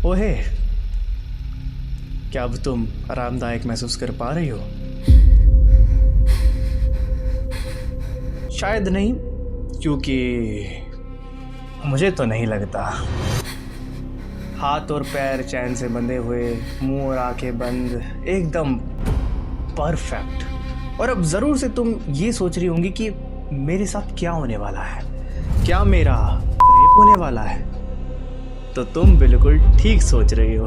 ओहे, क्या अब तुम आरामदायक महसूस कर पा रही हो? शायद नहीं, क्योंकि मुझे तो नहीं लगता। हाथ और पैर चैन से बंधे हुए, मुंह और आंखें बंद, एकदम परफेक्ट। और अब ज़रूर से तुम ये सोच रही होंगी कि मेरे साथ क्या होने वाला है, क्या मेरा रेप होने वाला है? तो तुम बिल्कुल ठीक सोच रही हो।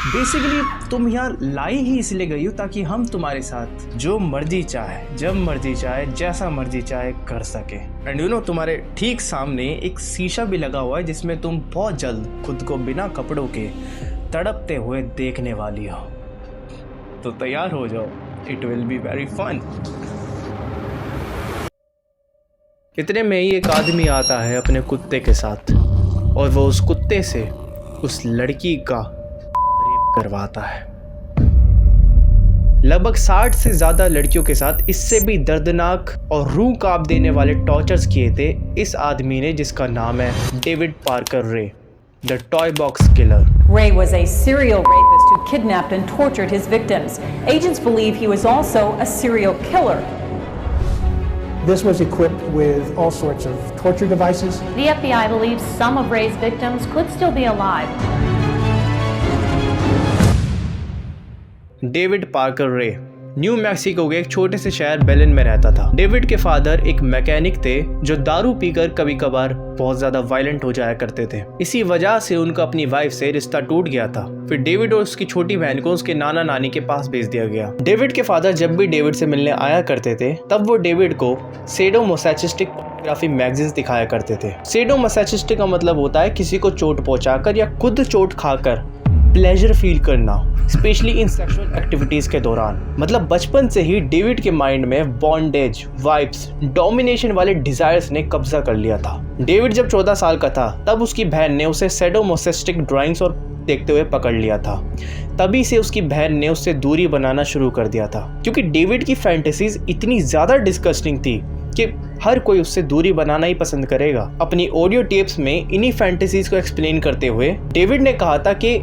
बेसिकली तुम यहाँ लाई ही इसलिए गई हो ताकि हम तुम्हारे साथ जो मर्जी चाहे, जब मर्जी चाहे, जैसा मर्जी चाहे कर सके। एंड यू नो, तुम्हारे ठीक सामने एक शीशा भी लगा हुआ है जिसमें तुम बहुत जल्द खुद को बिना कपड़ों के तड़पते हुए देखने वाली हो। तो तैयार हो जाओ, it will be very fun. इतने में ही एक आदमी आता है अपने कुत्ते के साथ, और वो उस कुत्ते से उस लड़की का रेप करवाता है। लगभग 60 से ज्यादा लड़कियों के साथ इससे भी दर्दनाक और रूह कांप देने वाले टॉर्चर्स किए थे इस आदमी ने, जिसका नाम है डेविड पार्कर रे, the toy box killer. Ray was a serial rapist who kidnapped and tortured his victims. Agents believe he was also a serial killer. This was equipped with all sorts of torture devices. The FBI believes some of Ray's victims could still be alive. David Parker रे new Mexico के एक छोटे से शहर बेलिन में रहता था। David के फादर एक मैकेनिक थे जो दारू पीकर कभी कभार बहुत ज्यादा वायलेंट हो जाया करते थे। इसी वजह से उनका अपनी वाइफ से रिश्ता टूट गया था। फिर डेविड और उसकी छोटी बहन को उसके नाना नानी के पास भेज दिया गया। डेविड के फादर जब भी डेविड से मिलने आया करते थे तब वो डेविड को सेडोमैसोचिस्टिक पोर्नोग्राफी मैगजीन्स दिखाया करते थे। सेडोमैसोचिस्टिक का मतलब होता है किसी को चोट पहुंचाकर या खुद चोट खाकर प्लेजर फील करना, स्पेशली इन सेक्सुअल एक्टिविटीज के दौरान। मतलब बचपन से ही डेविड के माइंड में बॉन्डेज, वाइब्स, डोमिनेशन वाले डिजायर्स ने कब्जा कर लिया था। डेविड जब 14 साल का था तब उसकी बहन ने उसे सैडोमैसोचिस्टिक ड्राइंग्स और देखते हुए पकड़ लिया था। तभी से उसकी बहन ने उससे दूरी बनाना शुरू कर दिया था, क्योंकि डेविड की फैंटेसीज इतनी ज्यादा डिस्गस्टिंग थी कि हर कोई उससे दूरी बनाना ही पसंद करेगा। अपनी ऑडियो टेप्स में इन्हीं फैंटेसीज को एक्सप्लेन करते हुए डेविड ने कहा था कि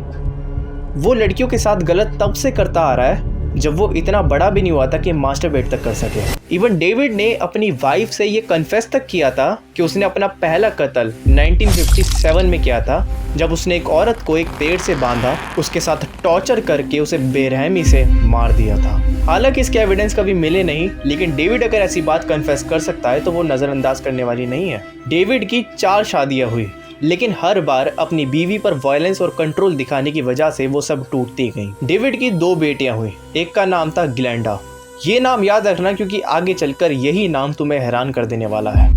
वो लड़कियों के साथ गलत तब से करता आ रहा है जब वो इतना बड़ा भी नहीं हुआ था कि मास्टरबेट तक कर सके। इवन डेविड ने अपनी वाइफ से ये कन्फेस तक किया था कि उसने अपना पहला कत्ल 1957 में किया था, जब उसने एक औरत को एक पेड़ से बांधा, उसके साथ टॉर्चर करके उसे बेरहमी से मार दिया था। हालांकि इसके एविडेंस कभी मिले नहीं, लेकिन डेविड अगर ऐसी बात कन्फेस कर सकता है तो वो नज़रअंदाज करने वाली नहीं है। डेविड की 4 शादियाँ हुई, लेकिन हर बार अपनी बीवी पर वायलेंस और कंट्रोल दिखाने की वजह से वो सब टूटती गईं। डेविड की 2 बेटियां हुई, एक का नाम था ग्लेंडा। ये नाम याद रखना क्योंकि आगे चलकर यही नाम तुम्हें हैरान कर देने वाला है।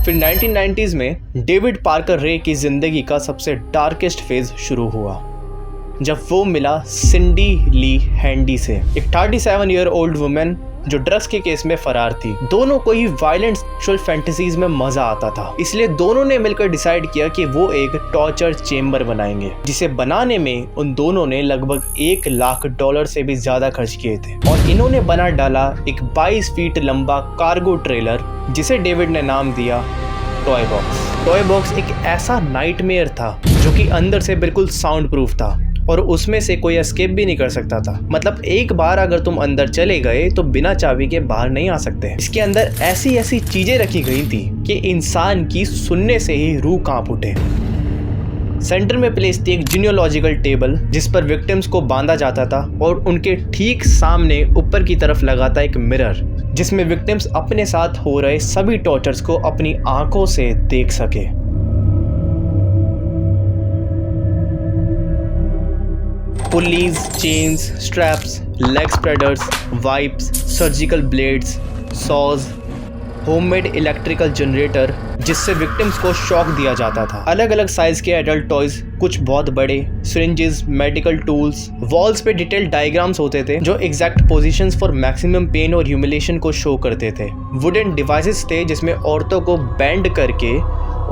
फिर 1990s में डेविड पार्कर रे की जिंदगी का सबसे डार्केस्ट फेज शुरू हुआ, जब वो मिला सिंडी ली हैंडी से, एक 37 ईयर ओल्ड वुमेन जो ड्रग्स के केस में फरार थी। दोनों को ही वायलेंट सेक्सुअल फैंटेसीज में मजा आता था, इसलिए दोनों ने मिलकर डिसाइड किया कि वो एक टॉर्चर चेम्बर बनाएंगे, जिसे बनाने में उन दोनों ने लगभग $1 लाख से भी ज्यादा खर्च किए थे। और इन्होंने बना डाला एक 22 फीट लंबा कार्गो ट्रेलर, जिसे डेविड ने नाम दिया टॉय बॉक्स। टॉय बॉक्स एक ऐसा नाइटमेयर था जो कि अंदर से बिल्कुल साउंड प्रूफ था और उसमें से कोई एस्केप भी नहीं कर सकता था। मतलब एक बार अगर तुम अंदर चले गए तो बिना चाबी के बाहर नहीं आ सकते। इसके अंदर ऐसी ऐसी चीजें रखी गई थी कि इंसान की सुनने से ही रूह कांप उठे। सेंटर में प्लेस थी एक जीनियोलॉजिकल टेबल, जिस पर विक्टिम्स को बांधा जाता था, और उनके ठीक सामने ऊपर की तरफ लगा था एक मिरर, जिसमें विक्टिम्स अपने साथ हो रहे सभी टॉर्चर्स को अपनी आंखों से देख सके। Pulleys, chains, straps, leg spreaders, wipes, surgical blades, saws, homemade electrical generator, जिससे विक्टिम्स को शॉक दिया जाता था। अलग अलग साइज के एडल्ट टॉयज, कुछ बहुत बड़े, सिरिंजेस, मेडिकल टूल्स। वॉल्स पे डिटेल्ड डायग्राम्स होते थे जो exact positions for maximum pain और ह्यूमिलेशन को शो करते थे। वुडन डिवाइसेस थे जिसमें औरतों को बैंड करके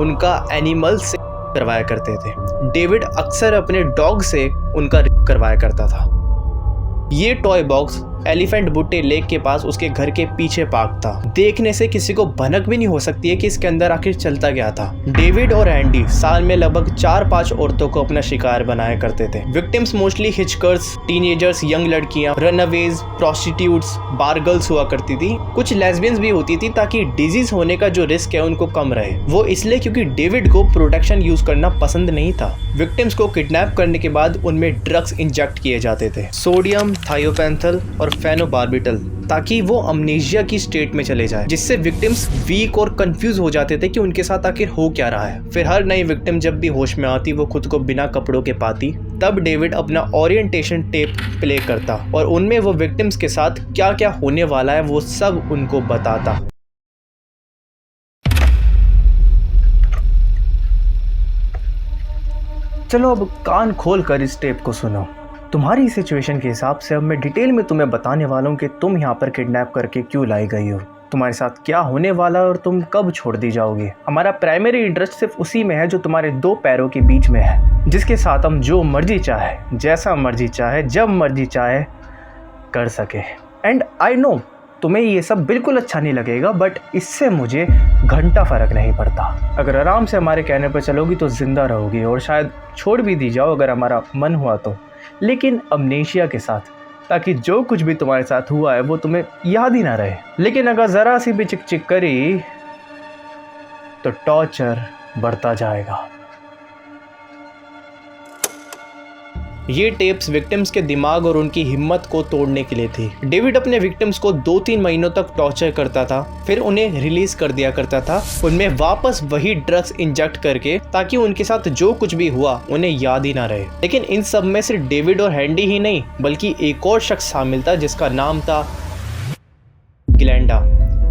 उनका एनिमल से करवाया करते थे। डेविड अक्सर अपने डॉग से उनका करवाया करता था। ये टॉय बॉक्स एलिफेंट बुट्टे लेक के पास उसके घर के पीछे पार्क था। देखने से किसी को भनक भी नहीं हो सकती है कि इसके अंदर आखिर चलता क्या था। डेविड और एंडी साल में लगभग 4-5 औरतों को अपना शिकार बनाया करते थे। विक्टिम्स मोस्टली हिचकर्स, टीनेजर्स, यंग लड़कियां, रनअवेज, प्रोस्टिट्यूट्स, बार गर्ल्स हुआ करती थी। कुछ लेस्बियंस भी होती थी ताकि डिजीज होने का जो रिस्क है उनको कम रहे। वो इसलिए क्योंकि डेविड को प्रोटेक्शन यूज करना पसंद नहीं था। विक्टिम्स को किडनैप करने के बाद उनमें ड्रग्स इंजेक्ट किए जाते थे, सोडियम थायोपेंथल और फेनोबार्बिटल, ताकि वो अमनेशिया की स्टेट में चले जाए, जिससे विक्टिम्स वीक और कंफ्यूज हो जाते थे कि उनके साथ आखिर हो क्या रहा है। फिर हर नई विक्टिम जब भी होश में आती वो खुद को बिना कपड़ों के पाती। तब डेविड अपना ओरिएंटेशन टेप प्ले करता और उनमें वो विक्टिम्स के साथ क्या क्या होने वाला है वो सब उनको बताता। चलो अब कान खोल कर इस टेप को सुनो। तुम्हारी सिचुएशन के हिसाब से अब मैं डिटेल में तुम्हें बताने वाला हूँ कि तुम यहाँ पर किडनैप करके क्यों लाई गई हो, तुम्हारे साथ क्या होने वाला है और तुम कब छोड़ दी जाओगे। हमारा प्राइमरी इंटरेस्ट सिर्फ उसी में है जो तुम्हारे 2 पैरों के बीच में है, जिसके साथ हम जो मर्जी चाहे, जैसा मर्जी चाहे, जब मर्जी चाहे कर सके। एंड आई नो तुम्हें ये सब बिल्कुल अच्छा नहीं लगेगा, बट इससे मुझे घंटा फर्क नहीं पड़ता। अगर आराम से हमारे कहने पर चलोगी तो जिंदा रहोगी और शायद छोड़ भी दी जाओ अगर हमारा मन हुआ तो, लेकिन अमनेशिया के साथ, ताकि जो कुछ भी तुम्हारे साथ हुआ है वो तुम्हें याद ही ना रहे। लेकिन अगर ज़रा सी भी चिक चिक करी तो टॉर्चर बढ़ता जाएगा। ये टेप्स विक्टिम्स के दिमाग और उनकी हिम्मत को तोड़ने के लिए थी। डेविड अपने विक्टिम्स को 2-3 महीनों तक टॉर्चर करता था, फिर उन्हें रिलीज कर दिया करता था, उनमें वापस वही ड्रग्स इंजेक्ट करके, ताकि उनके साथ जो कुछ भी हुआ उन्हें याद ही ना रहे। लेकिन इन सब में सिर्फ डेविड और हैंडी ही नहीं, बल्कि एक और शख्स शामिल था जिसका नाम था ग्लेंडा,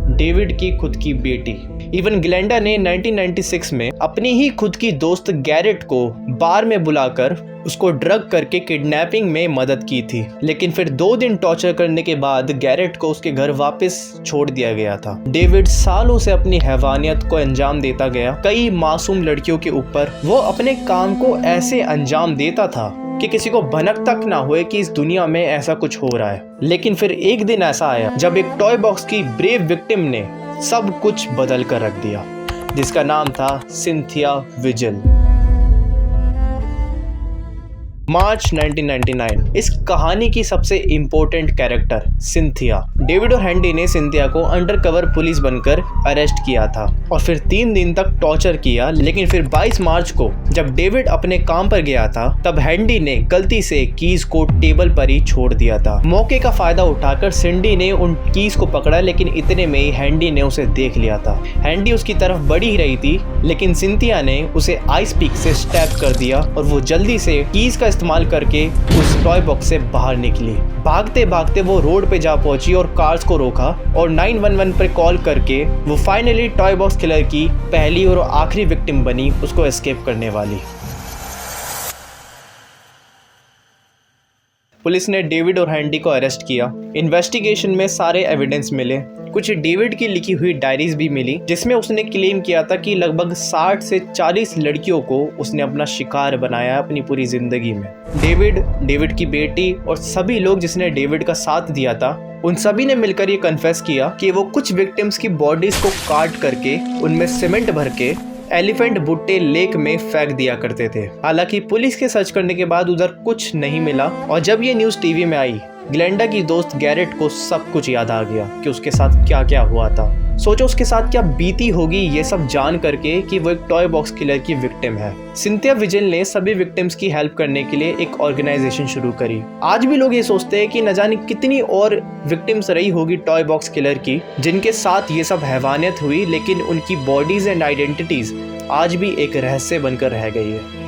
डेविड की खुद की बेटी। इवन ग्लेंडा ने 1996 में अपनी ही खुद की दोस्त गैरेट को बार में बुलाकर उसको ड्रग करके किडनैपिंग में मदद की थी। लेकिन फिर 2 दिन टॉर्चर करने के बाद गैरेट को उसके घर वापस छोड़ दिया गया था। डेविड सालों से अपनी हैवानियत को अंजाम देता गया, कई मासूम लड़कियों के ऊपर। वो अपने काम को ऐसे अंजाम देता था कि किसी को भनक तक ना हुए कि इस दुनिया में ऐसा कुछ हो रहा है। लेकिन फिर एक दिन ऐसा आया जब एक टॉय बॉक्स की ब्रेव विक्टिम ने सब कुछ बदल कर रख दिया, जिसका नाम था सिंथिया विजिल। मार्च 1999 इस कहानी की सबसे इम्पोर्टेंट कैरेक्टर सिंथिया। डेविड और हैंडी ने सिंथिया को अंडरकवर पुलिस बनकर अरेस्ट किया था और फिर 3 दिन तक टॉर्चर किया। लेकिन फिर 22 मार्च को जब डेविड अपने काम पर गया था तब हैंडी ने गलती से कीज को टेबल पर ही छोड़ दिया था। मौके का फायदा उठाकर सिंडी ने उन कीज को पकड़ा, लेकिन इतने में ही हैंडी ने उसे देख लिया था। हैंडी उसकी तरफ बढ़ ही रही थी, लेकिन सिंथिया ने उसे आइस पिक से स्टैब कर दिया और वो जल्दी से कीज का इस्तेमाल करके उस टॉय बॉक्स से बाहर निकली। भागते भागते वो रोड पे जा पहुंची और कार्स को रोका और 911 पर कॉल करके वो फाइनली टॉय बॉक्स किलर की पहली और आखिरी विक्टिम बनी, उसको एस्केप करने वाली। पुलिस ने डेविड और हैंडी को अरेस्ट किया। इन्वेस्टिगेशन में सारे एविडेंस मिले। कुछ डेविड की लिखी हुई डायरीज भी मिली जिसमें उसने क्लेम किया था कि लगभग 60 से 40 लड़कियों को उसने अपना शिकार बनाया अपनी पूरी जिंदगी में। डेविड की बेटी और सभी लोग जिसने डेविड का साथ दिया था, उन सभी ने मिलकर ये कन्फेस किया कि वो कुछ विक्टिम्स की बॉडीज को काट करके उनमें सीमेंट भर के एलिफेंट बुट्टे लेक में फेंक दिया करते थे। हालांकि पुलिस के सर्च करने के बाद उधर कुछ नहीं मिला और जब ये न्यूज़ टीवी में आई, ग्लेंडा की दोस्त गैरेट को सब कुछ याद आ गया कि उसके साथ क्या क्या हुआ था। सोचो उसके साथ क्या बीती होगी ये सब जान करके कि वो एक टॉय बॉक्स किलर की विक्टिम है। सिंथिया विजिल ने सभी विक्टिम्स की हेल्प करने के लिए एक ऑर्गेनाइजेशन शुरू करी। आज भी लोग ये सोचते हैं कि न जाने कितनी और विक्टिम्स रही होगी टॉय बॉक्स किलर की जिनके साथ ये सब हैवानियत हुई, लेकिन उनकी बॉडीज एंड आइडेंटिटीज आज भी एक रहस्य बनकर रह गई है।